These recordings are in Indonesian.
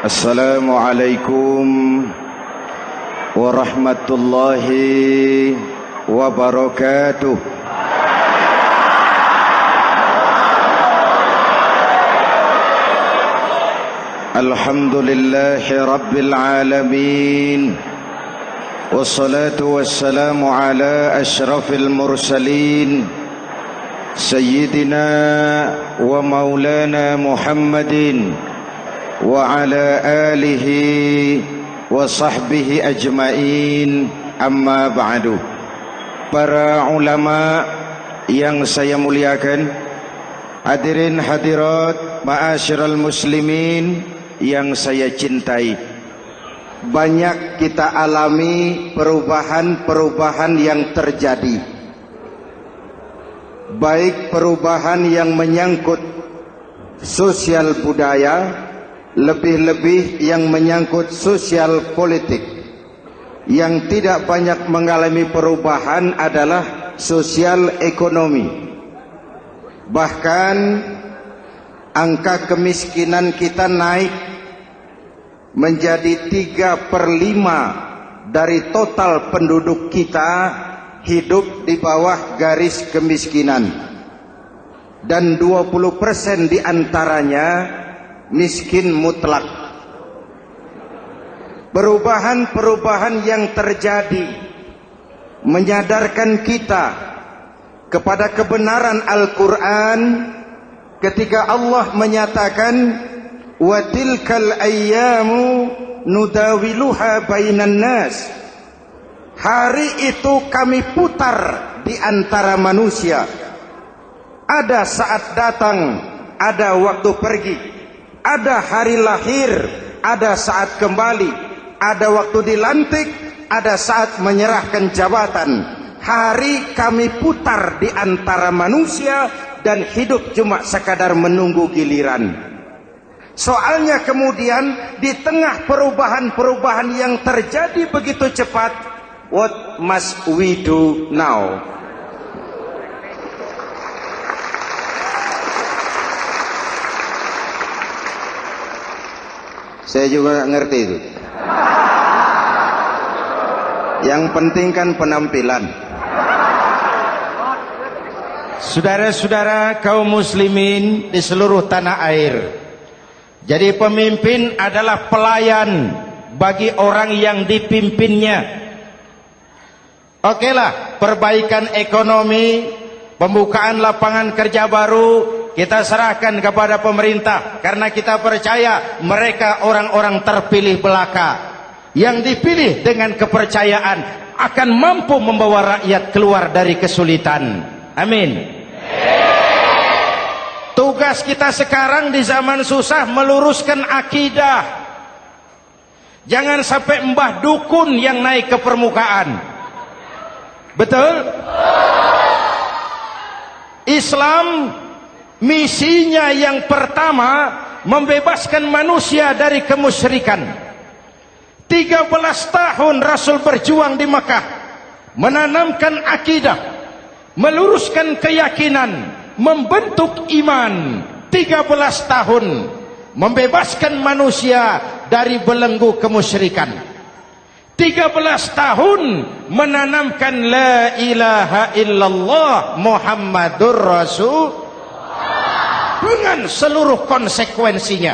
Assalamualaikum warahmatullahi wabarakatuh. Alhamdulillahi rabbil alamin. Wassalatu wassalamu ala ashrafil mursalin Sayyidina wa maulana Muhammadin wa ala alihi wa sahbihi ajmain, amma ba'du. Para ulama yang saya muliakan, hadirin hadirat ma'asyiral muslimin yang saya cintai, banyak kita alami perubahan-perubahan yang terjadi, baik perubahan yang menyangkut sosial budaya, lebih-lebih yang menyangkut sosial politik. Yang tidak banyak mengalami perubahan adalah sosial ekonomi. Bahkan angka kemiskinan kita naik menjadi 3/5 dari total penduduk kita hidup di bawah garis kemiskinan, dan 20% diantaranya miskin mutlak. Perubahan-perubahan yang terjadi menyadarkan kita kepada kebenaran Al-Quran ketika Allah menyatakan wa tilkal ayyamu nudawiluha bainan nas. Hari itu kami putar di antara manusia. Ada saat datang, ada waktu pergi. Ada hari lahir, ada saat kembali, ada waktu dilantik, ada saat menyerahkan jabatan. Hari kami putar di antara manusia dan hidup cuma sekadar menunggu giliran. Soalnya kemudian di tengah perubahan-perubahan yang terjadi begitu cepat, what must we do now? Saya juga nggak ngerti itu. Yang penting kan penampilan. Saudara-saudara kaum muslimin di seluruh tanah air, jadi pemimpin adalah pelayan bagi orang yang dipimpinnya. Okelah, perbaikan ekonomi, pembukaan lapangan kerja baru kita serahkan kepada pemerintah, karena kita percaya mereka orang-orang terpilih belaka yang dipilih dengan kepercayaan akan mampu membawa rakyat keluar dari kesulitan. Amin. Tugas kita sekarang di zaman susah meluruskan akidah. Jangan sampai mbah dukun yang naik ke permukaan. Betul? Islam misinya yang pertama membebaskan manusia dari kemusyrikan. 13 tahun Rasul berjuang di Makkah, menanamkan akidah, meluruskan keyakinan, membentuk iman. 13 tahun membebaskan manusia dari belenggu kemusyrikan. 13 tahun menanamkan la ilaha illallah Muhammadur Rasul dengan seluruh konsekuensinya.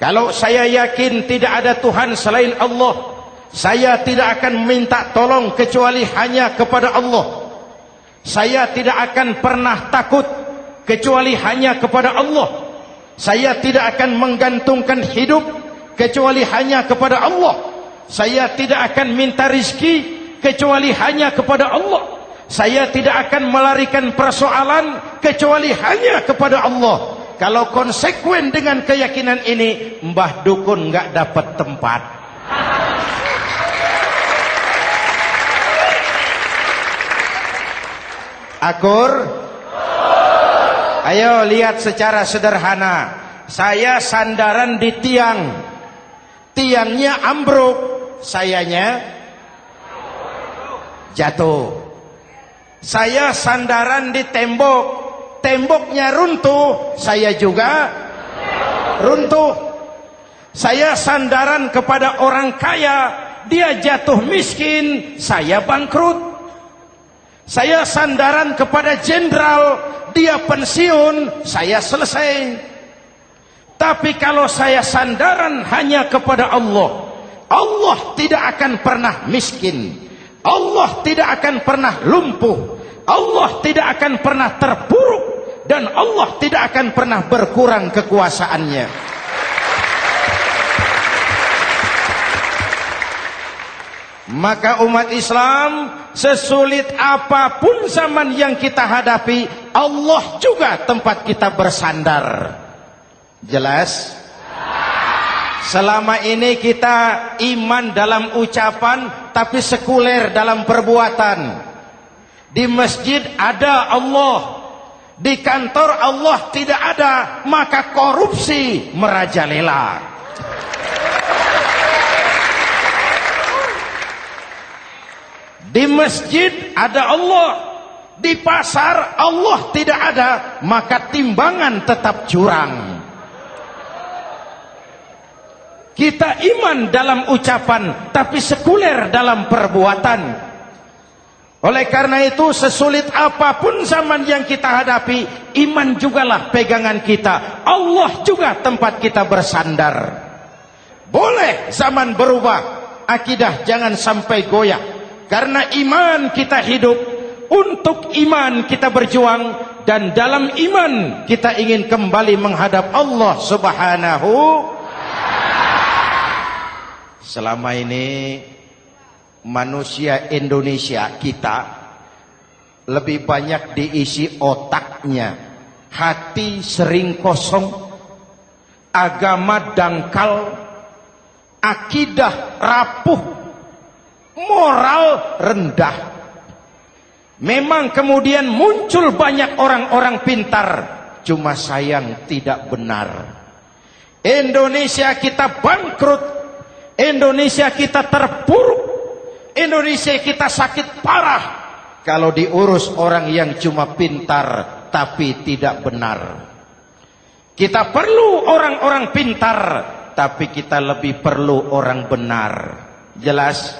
Kalau saya yakin tidak ada Tuhan selain Allah, saya tidak akan minta tolong kecuali hanya kepada Allah. Saya tidak akan pernah takut kecuali hanya kepada Allah. Saya tidak akan menggantungkan hidup kecuali hanya kepada Allah. Saya tidak akan minta rizki kecuali hanya kepada Allah. Saya tidak akan melarikan persoalan kecuali hanya kepada Allah. Kalau konsekuen dengan keyakinan ini, mbah dukun nggak dapat tempat. Akur? Ayo lihat secara sederhana. Saya sandaran di tiang, tiangnya ambruk, sayanya jatuh. Saya sandaran di tembok, temboknya runtuh, saya juga runtuh. Saya sandaran kepada orang kaya, dia jatuh miskin, saya bangkrut. Saya sandaran kepada jenderal, dia pensiun, saya selesai. Tapi kalau saya sandaran hanya kepada Allah, Allah tidak akan pernah miskin, Allah tidak akan pernah lumpuh, Allah tidak akan pernah terpuruk, dan Allah tidak akan pernah berkurang kekuasaannya. Maka umat Islam, sesulit apapun zaman yang kita hadapi, Allah juga tempat kita bersandar. Jelas? Selama ini kita iman dalam ucapan, tapi sekuler dalam perbuatan. Di masjid ada Allah, di kantor Allah tidak ada, maka korupsi merajalela. Di masjid ada Allah, di pasar Allah tidak ada, maka timbangan tetap curang. Kita iman dalam ucapan, tapi sekuler dalam perbuatan. Oleh karena itu, sesulit apapun zaman yang kita hadapi, iman jugalah pegangan kita. Allah juga tempat kita bersandar. Boleh zaman berubah, akidah jangan sampai goyah. Karena iman kita hidup, untuk iman kita berjuang, dan dalam iman kita ingin kembali menghadap Allah Subhanahu. Selama ini manusia Indonesia kita lebih banyak diisi otaknya, hati sering kosong, agama dangkal, akidah rapuh, moral rendah. Memang kemudian muncul banyak orang-orang pintar, cuma sayang tidak benar. Indonesia kita bangkrut, Indonesia kita terpuruk, Indonesia kita sakit parah kalau diurus orang yang cuma pintar tapi tidak benar. Kita perlu orang-orang pintar, tapi kita lebih perlu orang benar. Jelas?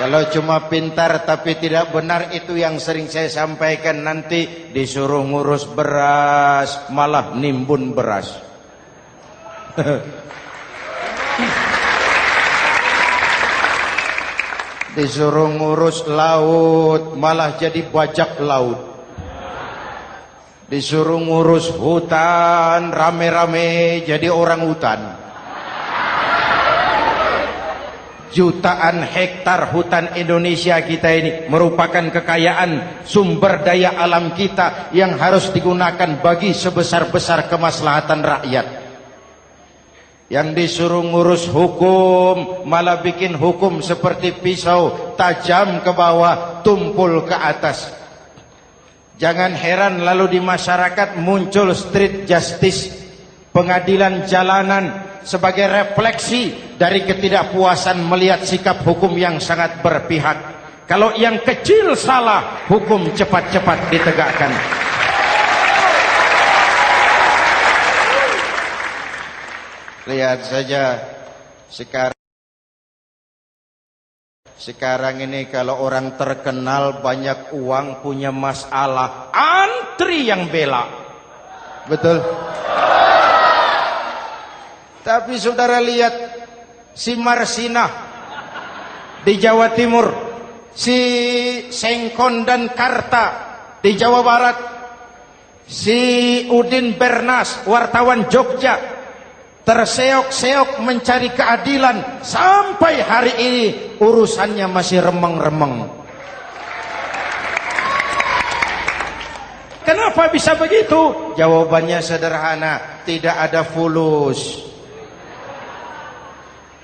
Kalau cuma pintar tapi tidak benar, itu yang sering saya sampaikan, nanti disuruh ngurus beras malah nimbun beras. Disuruh ngurus laut malah jadi bajak laut. Disuruh ngurus hutan rame-rame jadi orang hutan. Jutaan hektar hutan Indonesia kita ini merupakan kekayaan sumber daya alam kita yang harus digunakan bagi sebesar-besar kemaslahatan rakyat. Yang disuruh ngurus hukum malah bikin hukum seperti pisau, tajam ke bawah, tumpul ke atas. Jangan heran lalu di masyarakat muncul street justice, pengadilan jalanan, sebagai refleksi dari ketidakpuasan melihat sikap hukum yang sangat berpihak. Kalau yang kecil salah, hukum cepat-cepat ditegakkan. Lihat saja sekarang ini kalau orang terkenal banyak uang punya masalah, antri yang bela. Betul? Tapi saudara lihat si Marsinah di Jawa Timur, si Sengkon dan Karta di Jawa Barat, si Udin Bernas wartawan Jogja, terseok-seok mencari keadilan, sampai hari ini urusannya masih remeng-remeng. Kenapa bisa begitu? Jawabannya sederhana, tidak ada fulus.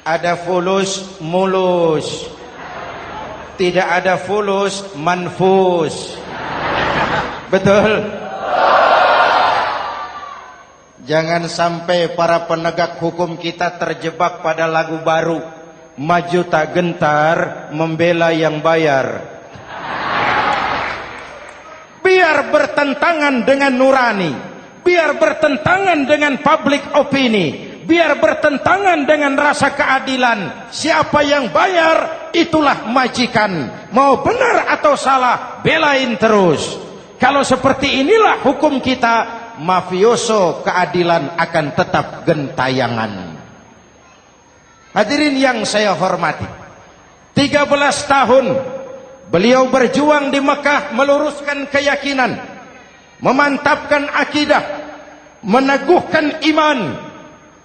Ada fulus mulus, tidak ada fulus manfus. Betul? Jangan sampai para penegak hukum kita terjebak pada lagu baru, maju tak gentar membela yang bayar. Biar bertentangan dengan nurani, biar bertentangan dengan public opini, biar bertentangan dengan rasa keadilan. Siapa yang bayar, itulah majikan. Mau benar atau salah, belain terus. Kalau seperti inilah hukum kita, mafioso keadilan akan tetap gentayangan. Hadirin yang saya hormati, 13 tahun beliau berjuang di Mekah, meluruskan keyakinan, memantapkan akidah, meneguhkan iman.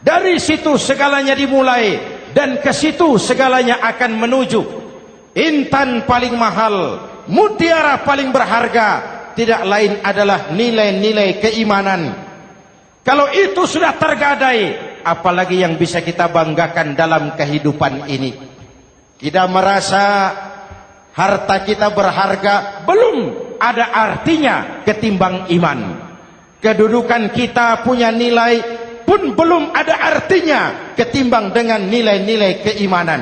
Dari situ segalanya dimulai, dan ke situ segalanya akan menuju. Intan paling mahal, mutiara paling berharga, tidak lain adalah nilai-nilai keimanan. Kalau itu sudah tergadai, apalagi yang bisa kita banggakan dalam kehidupan ini? Kita merasa harta kita berharga, belum ada artinya ketimbang iman. Kedudukan kita punya nilai pun belum ada artinya ketimbang dengan nilai-nilai keimanan.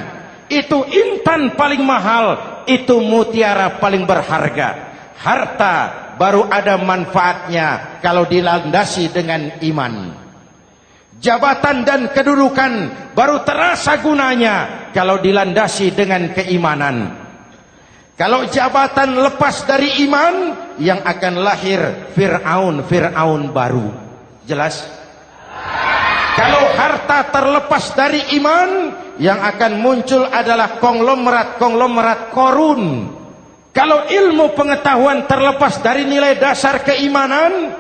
Itu intan paling mahal, itu mutiara paling berharga. Harta baru ada manfaatnya kalau dilandasi dengan iman. Jabatan dan kedudukan baru terasa gunanya kalau dilandasi dengan keimanan. Kalau jabatan lepas dari iman, yang akan lahir Fir'aun baru. Jelas? Kalau harta terlepas dari iman, yang akan muncul adalah konglomerat Korun. Kalau ilmu pengetahuan terlepas dari nilai dasar keimanan,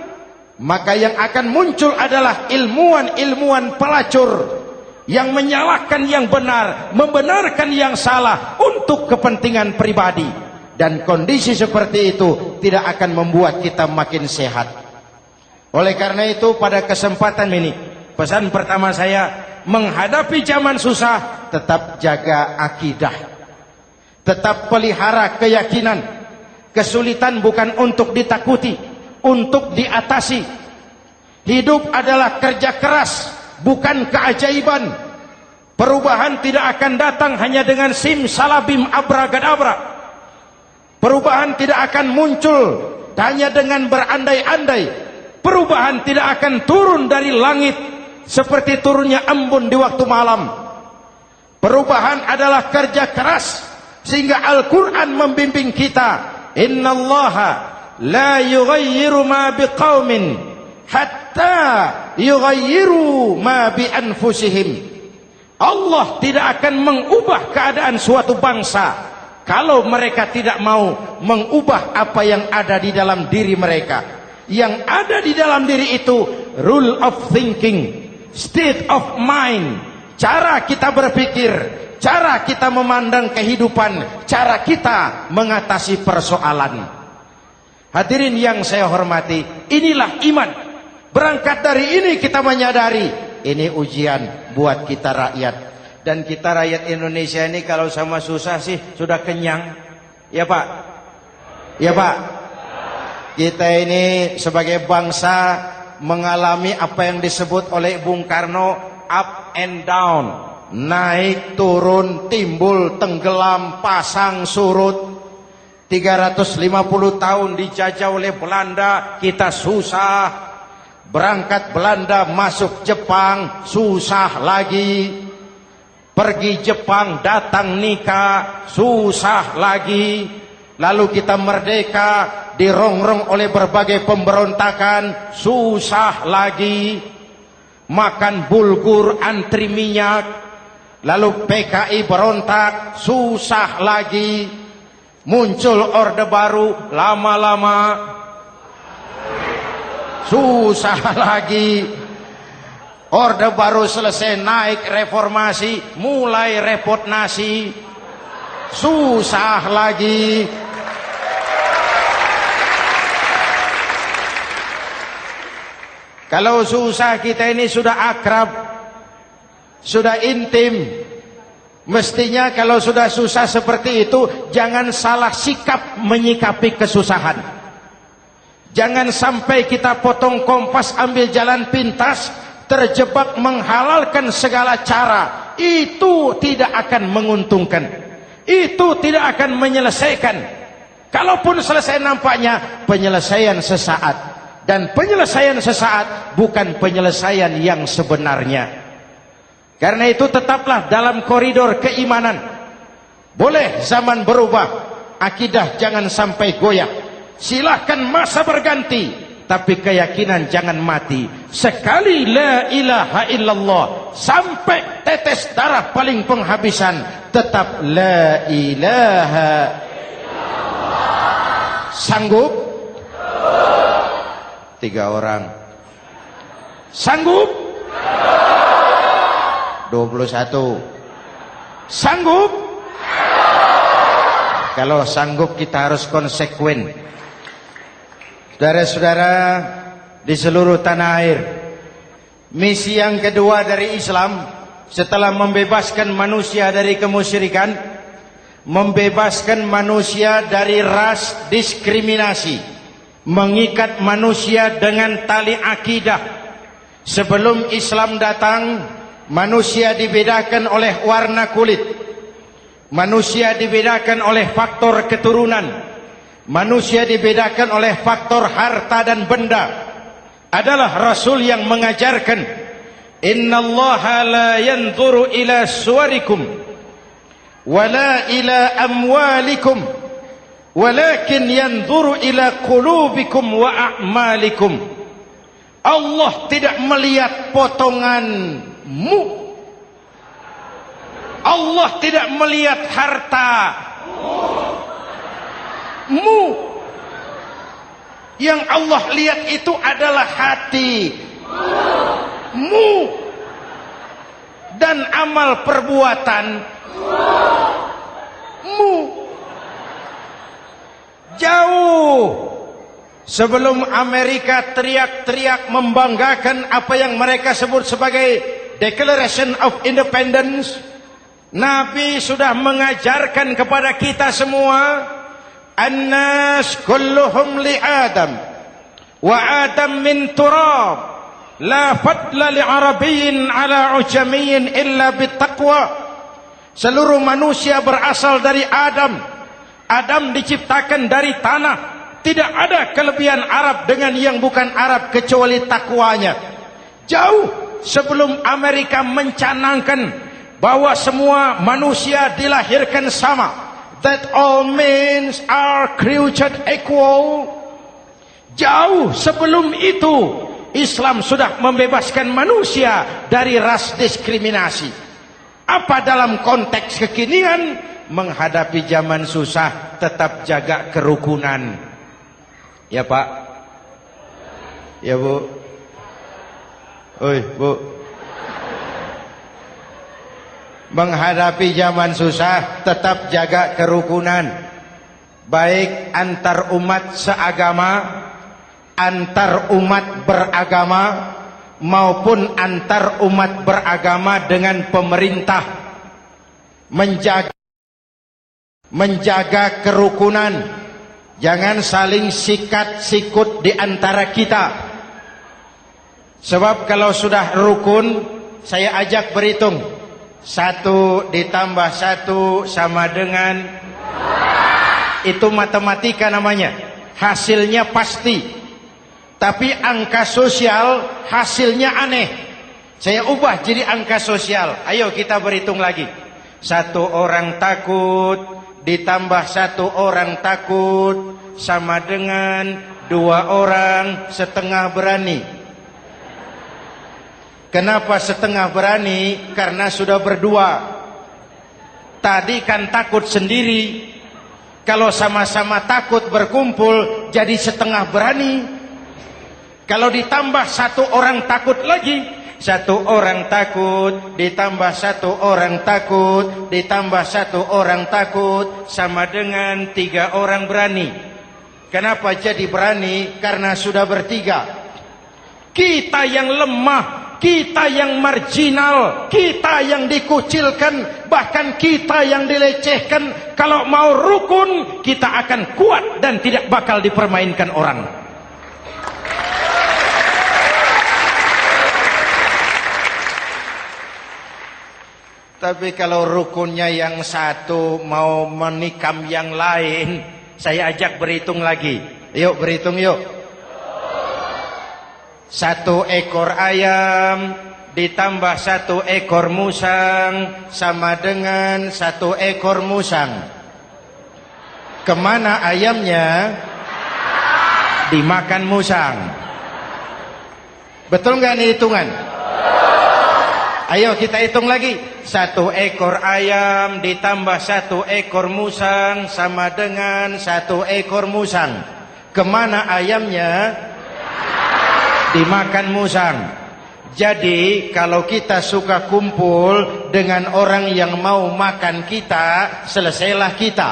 maka yang akan muncul adalah ilmuwan pelacur yang menyalahkan yang benar, membenarkan yang salah untuk kepentingan pribadi. Dan kondisi seperti itu tidak akan membuat kita makin sehat. Oleh karena itu, pada kesempatan ini, pesan pertama saya, menghadapi zaman susah, tetap jaga akidah, tetap pelihara keyakinan. Kesulitan bukan untuk ditakuti, untuk diatasi. Hidup adalah kerja keras, bukan keajaiban. Perubahan tidak akan datang hanya dengan simsalabim abragadabra. Perubahan tidak akan muncul hanya dengan berandai-andai. Perubahan tidak akan turun dari langit seperti turunnya embun di waktu malam. Perubahan adalah kerja keras, sehingga Al-Quran membimbing kita, innallaha la yughayyiru ma biqaumin hatta yughayyiru ma bi anfusihim. Allah tidak akan mengubah keadaan suatu bangsa kalau mereka tidak mau mengubah apa yang ada di dalam diri mereka. Yang ada di dalam diri itu rule of thinking, state of mind, cara kita berpikir, cara kita memandang kehidupan, cara kita mengatasi persoalan. Hadirin yang saya hormati, inilah iman. Berangkat dari ini kita menyadari, ini ujian buat kita rakyat. Dan kita rakyat Indonesia ini kalau sama susah sih sudah kenyang. Ya Pak? Ya Pak? Kita ini sebagai bangsa mengalami apa yang disebut oleh Bung Karno up and down. Naik, turun, timbul, tenggelam, pasang, surut. 350 tahun dijajah oleh Belanda, kita susah. Berangkat Belanda masuk Jepang, susah lagi. Pergi Jepang, datang nikah, susah lagi. Lalu kita merdeka, dirongrong oleh berbagai pemberontakan, susah lagi. Makan bulgur, antri minyak. Lalu PKI berontak, susah lagi. Muncul orde baru, lama-lama susah lagi. Orde baru selesai, naik reformasi, mulai repot nasi, susah lagi. Kalau susah kita ini sudah akrab, sudah intim. Mestinya kalau sudah susah seperti itu, jangan salah sikap menyikapi kesusahan. Jangan sampai kita potong kompas, ambil jalan pintas, terjebak menghalalkan segala cara. Itu tidak akan menguntungkan, itu tidak akan menyelesaikan. Kalaupun selesai, nampaknya penyelesaian sesaat. Dan penyelesaian sesaat bukan penyelesaian yang sebenarnya. Karena itu tetaplah dalam koridor keimanan. Boleh zaman berubah, akidah jangan sampai goyah. Silahkan masa berganti, tapi keyakinan jangan mati. Sekali la ilaha illallah sampai tetes darah paling penghabisan, tetap la ilaha illallah. Sanggup? 3 orang. Sanggup? 21. Sanggup? Kalau sanggup kita harus konsekuen. Saudara-saudara di seluruh tanah air, misi yang kedua dari Islam setelah membebaskan manusia dari kemusyrikan, membebaskan manusia dari ras diskriminasi, mengikat manusia dengan tali akidah. Sebelum Islam datang, manusia dibedakan oleh warna kulit, manusia dibedakan oleh faktor keturunan, manusia dibedakan oleh faktor harta dan benda. Adalah Rasul yang mengajarkan, innallaha la yanzuru ila suwarikum wala ila amwalikum walakin yanzuru ila qulubikum wa a'malikum. Allah tidak melihat potonganmu, Allah tidak melihat hartamu. Yang Allah lihat itu adalah hatimu dan amal perbuatanmu. Jauh sebelum Amerika teriak-teriak membanggakan apa yang mereka sebut sebagai Declaration of Independence, Nabi sudah mengajarkan kepada kita semua, An-nas kulluhum li Adam wa Adam min turab la fadla li Arabiyyin ala ujamiyyin illa bittaqwa. Seluruh manusia berasal dari Adam. Adam diciptakan dari tanah. Tidak ada kelebihan Arab dengan yang bukan Arab kecuali takwanya. Jauh sebelum Amerika mencanangkan bahwa semua manusia dilahirkan sama, that all men are created equal. Jauh sebelum itu Islam sudah membebaskan manusia dari ras diskriminasi. Apa dalam konteks kekinian menghadapi zaman susah tetap jaga kerukunan? Ya Pak, ya Bu, oi Bu. Menghadapi zaman susah tetap jaga kerukunan, baik antar umat seagama, antar umat beragama, maupun antar umat beragama dengan pemerintah. Menjaga kerukunan, jangan saling sikat sikut di antara kita. Sebab kalau sudah rukun, saya ajak berhitung. 1 ditambah 1 sama dengan, itu matematika namanya, hasilnya pasti. Tapi angka sosial hasilnya aneh. Saya ubah jadi angka sosial. Ayo kita berhitung lagi. 1 orang takut ditambah 1 orang takut sama dengan 2 orang setengah berani. Kenapa setengah berani? Karena sudah berdua. Tadi kan takut sendiri. Kalau sama-sama takut berkumpul jadi setengah berani. Kalau ditambah 1 orang takut lagi, 1 orang takut ditambah 1 orang takut ditambah 1 orang takut sama dengan 3 orang berani. Kenapa jadi berani? Karena sudah bertiga. Kita yang lemah, kita yang marginal, kita yang dikucilkan, bahkan kita yang dilecehkan, kalau mau rukun kita akan kuat dan tidak bakal dipermainkan orang. Tapi kalau rukunnya yang satu mau menikam yang lain, saya ajak berhitung lagi. Yuk berhitung yuk. 1 ekor ayam ditambah 1 ekor musang sama dengan 1 ekor musang. Kemana ayamnya? Dimakan musang. Betul nggak nih hitungan? Ayo kita hitung lagi. 1 ekor ayam ditambah 1 ekor musang sama dengan 1 ekor musang. Kemana ayamnya? Dimakan musang. Jadi kalau kita suka kumpul dengan orang yang mau makan kita, selesailah kita.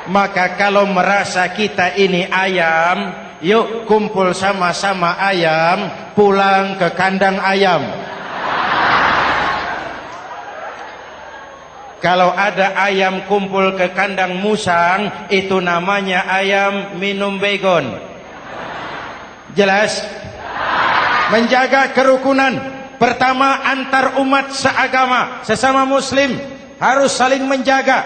Maka kalau merasa kita ini ayam, yuk kumpul sama-sama ayam, pulang ke kandang ayam. Kalau ada ayam kumpul ke kandang musang, itu namanya ayam minum baygon. Jelas? Menjaga kerukunan. Pertama, antar umat seagama, sesama muslim harus saling menjaga,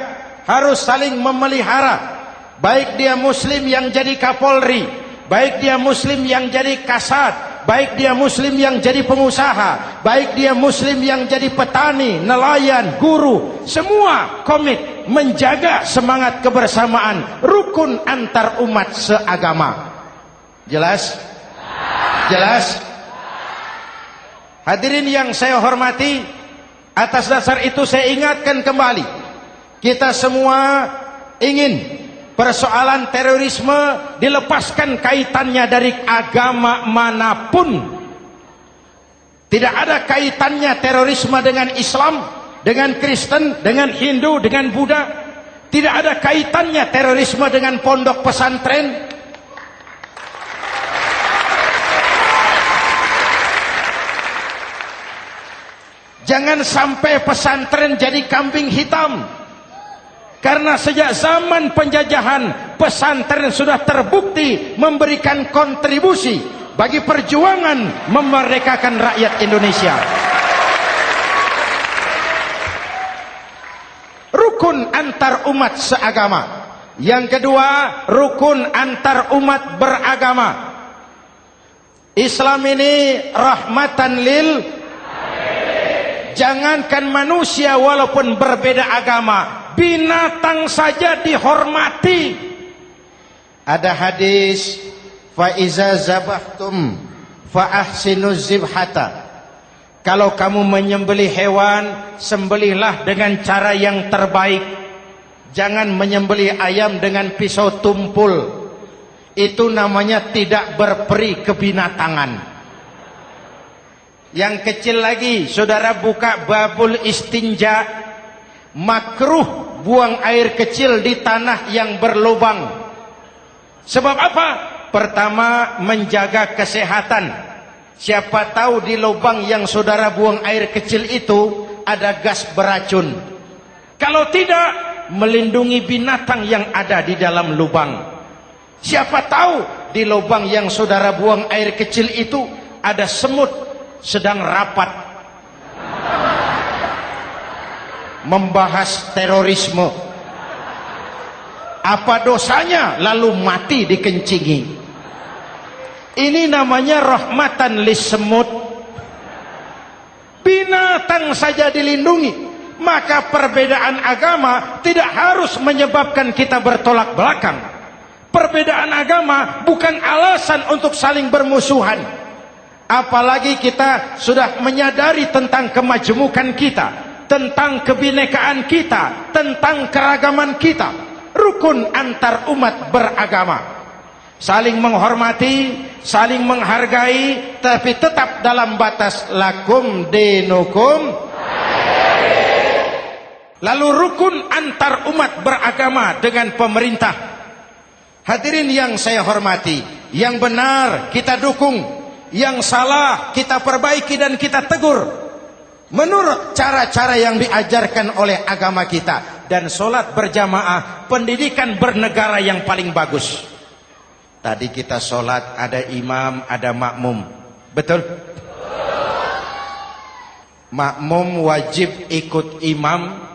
harus saling memelihara. Baik dia muslim yang jadi kapolri, baik dia muslim yang jadi kasat, baik dia muslim yang jadi pengusaha, baik dia muslim yang jadi petani, nelayan, guru, semua komit menjaga semangat kebersamaan, rukun antar umat seagama. Jelas? Jelas? Hadirin yang saya hormati, atas dasar itu saya ingatkan kembali, kita semua ingin persoalan terorisme dilepaskan kaitannya dari agama manapun. Tidak ada kaitannya terorisme dengan Islam, dengan Kristen, dengan Hindu, dengan Buddha. Tidak ada kaitannya terorisme dengan pondok pesantren. Jangan sampai pesantren jadi kambing hitam. Karena sejak zaman penjajahan, pesantren sudah terbukti memberikan kontribusi bagi perjuangan memerdekakan rakyat Indonesia. Rukun antar umat seagama. Yang kedua, rukun antar umat beragama. Islam ini rahmatan lil jangankan manusia walaupun berbeda agama, binatang saja dihormati. Ada hadis, fa iza zabahtum fa ahsinuz zibhata. Kalau kamu menyembelih hewan, sembelihlah dengan cara yang terbaik. Jangan menyembelih ayam dengan pisau tumpul. Itu namanya tidak berperi kebinatangan. Yang kecil lagi, saudara buka babul istinja, makruh buang air kecil di tanah yang berlubang. Sebab apa? Pertama, menjaga kesehatan. Siapa tahu di lubang yang saudara buang air kecil itu ada gas beracun. Kalau tidak, melindungi binatang yang ada di dalam lubang. Siapa tahu di lubang yang saudara buang air kecil itu ada semut sedang rapat membahas terorisme. Apa dosanya lalu mati dikencingi? Ini namanya rahmatan lis semut. Binatang saja dilindungi. Maka perbedaan agama tidak harus menyebabkan kita bertolak belakang. Perbedaan agama bukan alasan untuk saling bermusuhan. Apalagi kita sudah menyadari tentang kemajemukan kita, tentang kebinekaan kita, tentang keragaman kita. Rukun antar umat beragama. Saling menghormati, saling menghargai, tapi tetap dalam batas lakum dinukum. Lalu rukun antar umat beragama dengan pemerintah. Hadirin yang saya hormati, yang benar kita dukung, yang salah kita perbaiki dan kita tegur menurut cara-cara yang diajarkan oleh agama kita. Dan sholat berjamaah, pendidikan bernegara yang paling bagus. Tadi kita sholat ada imam, ada makmum, betul? Makmum wajib ikut imam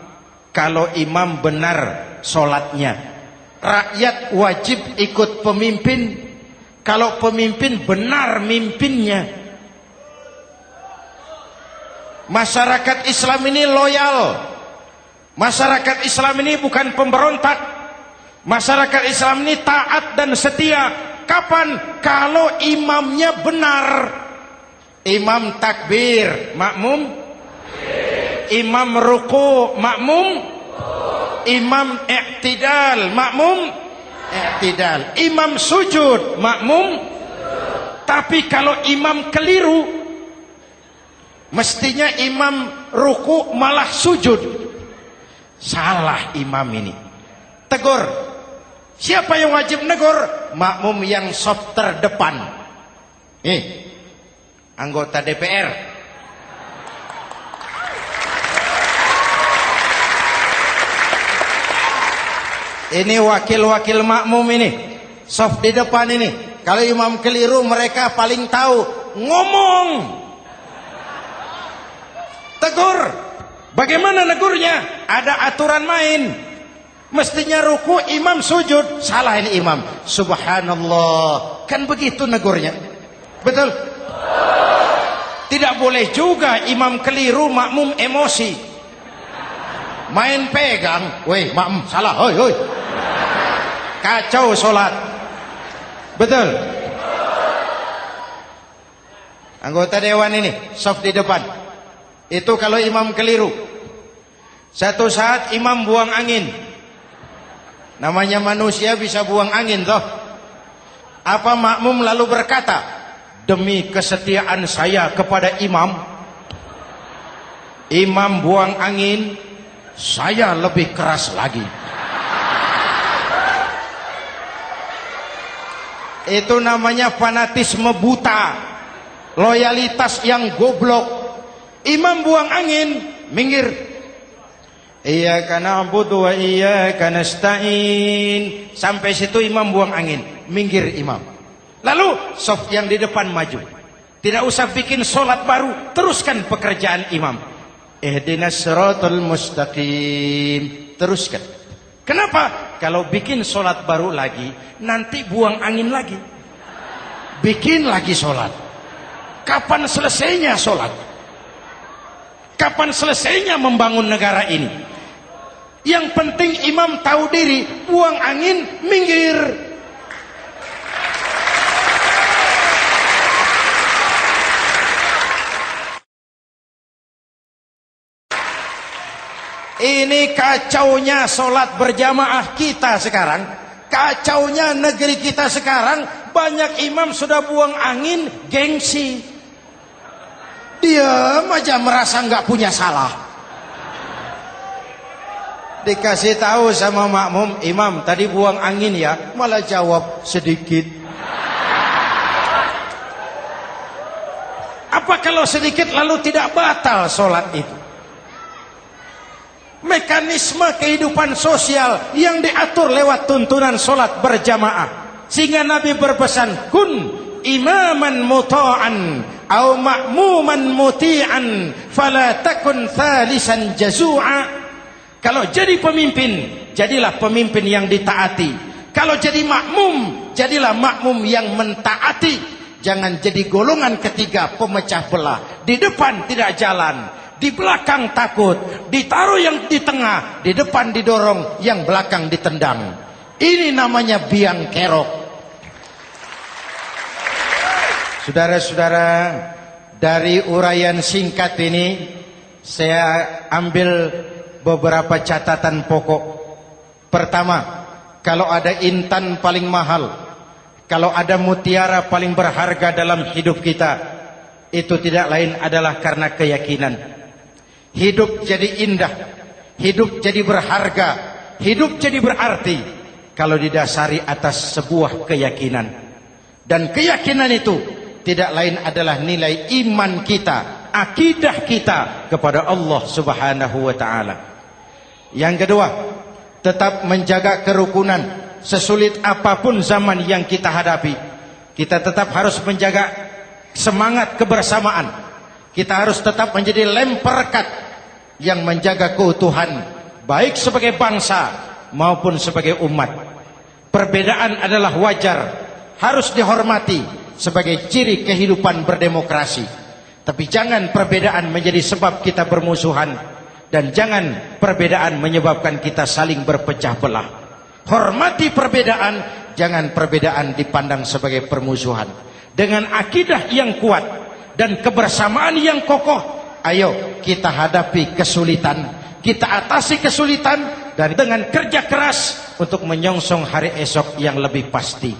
kalau imam benar sholatnya. Rakyat wajib ikut pemimpin kalau pemimpin benar mimpinnya. Masyarakat Islam ini loyal. Masyarakat Islam ini bukan pemberontak. Masyarakat Islam ini taat dan setia. Kapan? Kalau imamnya benar. Imam takbir, makmum. Imam ruku, makmum. Imam i'tidal, makmum. I'tidal. Imam sujud, makmum. Tapi kalau imam keliru, mestinya imam ruku malah sujud. Salah imam ini. Tegur. Siapa yang wajib negur? Makmum yang saf terdepan. Anggota DPR. Ini wakil-wakil makmum ini, saf di depan ini. Kalau imam keliru, mereka paling tahu. Ngomong. Tegur. Bagaimana negurnya? Ada aturan main. Mestinya ruku, imam sujud. Salah ini imam. Subhanallah. Kan begitu negurnya. Betul? Tidak boleh juga imam keliru, makmum emosi. Main pegang. Woi, makmum salah. Hoi, hoi. Kacau sholat. Betul? Anggota dewan ini, saf di depan. Itu kalau imam keliru. Satu saat imam buang angin. Namanya manusia bisa buang angin toh. Apa makmum lalu berkata, demi kesetiaan saya kepada imam, imam buang angin, saya lebih keras lagi. Itu namanya fanatisme buta, loyalitas yang goblok. Imam buang angin, minggir. Iyyaka na'budu wa iyyaka nasta'in. Sampai situ imam buang angin, minggir imam. Lalu saf yang di depan maju. Tidak usah bikin sholat baru, teruskan pekerjaan imam. Ihdinas siratal mustaqim. Teruskan. Kenapa? Kalau bikin sholat baru lagi, nanti buang angin lagi. Bikin lagi sholat. Kapan selesainya sholat? Kapan selesainya membangun negara ini? Yang penting imam tahu diri, buang angin, minggir. Ini kacaunya sholat berjamaah kita sekarang. Kacaunya negeri kita sekarang. Banyak imam sudah buang angin, gengsi. Dia aja merasa nggak punya salah. Dikasih tahu sama makmum, imam tadi buang angin ya, malah jawab sedikit. Apa kalau sedikit lalu tidak batal sholat itu? Mekanisme kehidupan sosial yang diatur lewat tuntunan sholat berjamaah. Sehingga Nabi berpesan, kun imaman muta'an au ma'muman muti'an fala takun thalisan jazu'a. Kalau jadi pemimpin, jadilah pemimpin yang ditaati. Kalau jadi makmum, jadilah makmum yang mentaati. Jangan jadi golongan ketiga pemecah belah. Di depan tidak jalan, di belakang takut, ditaruh yang di tengah, di depan didorong, yang belakang ditendang. Ini namanya biang kerok. Saudara-saudara, dari uraian singkat ini saya ambil beberapa catatan pokok. Pertama, kalau ada intan paling mahal, kalau ada mutiara paling berharga dalam hidup kita, itu tidak lain adalah karena keyakinan. Hidup jadi indah, hidup jadi berharga, hidup jadi berarti kalau didasari atas sebuah keyakinan. Dan keyakinan itu tidak lain adalah nilai iman kita, akidah kita kepada Allah Subhanahu wa taala. Yang kedua, tetap menjaga kerukunan. Sesulit apapun zaman yang kita hadapi, kita tetap harus menjaga semangat kebersamaan. Kita harus tetap menjadi lem perekat yang menjaga keutuhan, baik sebagai bangsa maupun sebagai umat. Perbedaan adalah wajar, harus dihormati sebagai ciri kehidupan berdemokrasi. Tapi jangan perbedaan menjadi sebab kita bermusuhan, dan jangan perbedaan menyebabkan kita saling berpecah belah. Hormati perbedaan, jangan perbedaan dipandang sebagai permusuhan. Dengan akidah yang kuat dan kebersamaan yang kokoh, ayo kita hadapi kesulitan, kita atasi kesulitan, dan dengan kerja keras untuk menyongsong hari esok yang lebih pasti.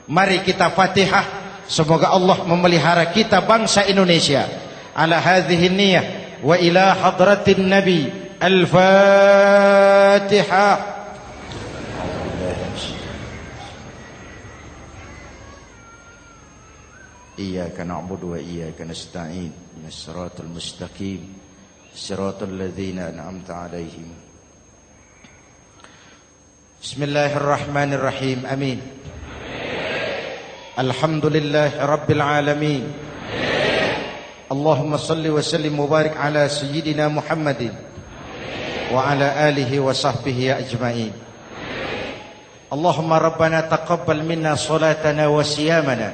Mari kita Fatihah, semoga Allah memelihara kita bangsa Indonesia. Ala hadhihi niyah wa ila hadratin Nabi. Al-Fatihah. Iyyaka na'budu wa iyyaka nasta'in. Ihdinas siratal mustaqim. Siratal ladzina an'amta 'alaihim. Bismillahirrahmanirrahim. Amin. Alhamdulillahi rabbil alamin. Allahumma salli wa sallim mubarak ala sayyidina Muhammadin wa ala alihi wa sahbihi ajma'in. Allahumma rabbana taqabbal minna salatana wa siyamana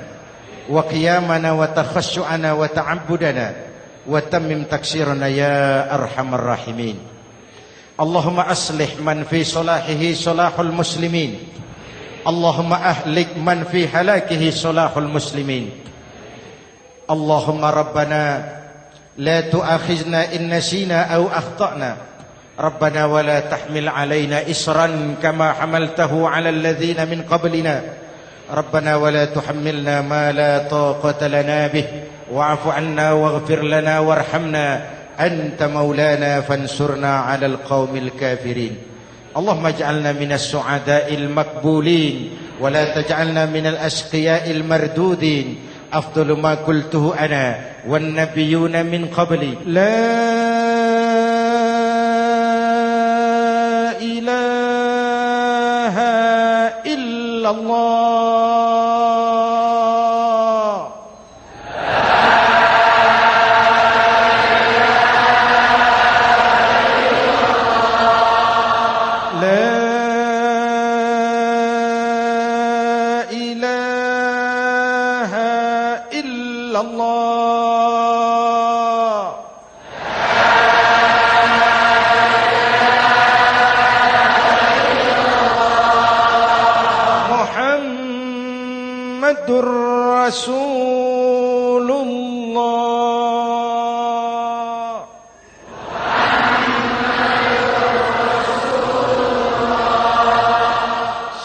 wa qiyamana wa takhashu'ana wa ta'abbudana wa tammim taksirana ya arhamar rahimin. Allahumma aslih man fi salahihi salahul muslimin. Allahumma ahlik man fi halakihi salahul muslimin. Allahumma rabbana la tu'akhizna in nasina aw akhtana. Rabbana wa la tahmil alaina isran kama hamaltahu ala alladhina min qablina. Rabbana wa la tuhammilna ma la taqata lana bih wa'fu 'anna waghfir lana warhamna anta maulana fansurna 'alal qaumil kafirin. Allahumma ij'alna minas su'ada'il maqbulin wa la taj'alna minal ashqiya'il mardudin. Afdalu ma qultuhu ana wan nabiyyuna min qabli. La ilaha illallah. Muhammadur Rasulullah.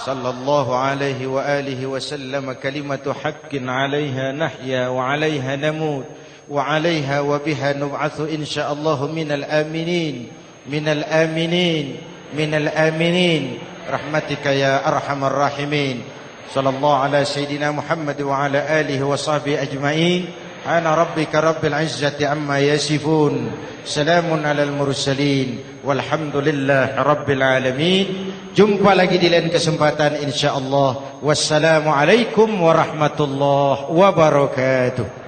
Sallallahu alaihi wa alihi wa sallam. Kalimatu haqqin 'alaiha nahya wa 'alaiha namut wa 'alaiha wa biha nub'atsu insyaallah minal aminin minal aminin minal aminin rahmatika ya arhamar rahimin. Sallallahu ala sayyidina Muhammad wa ala alihi wa sahbihi ajma'in. Ana rabbika rabbil izzati amma yasifun. Salamun alal mursalin. Walhamdulillah rabbil alamin. Jumpa lagi di lain kesempatan insyaallah. Wassalamualaikum warahmatullahi wabarakatuh.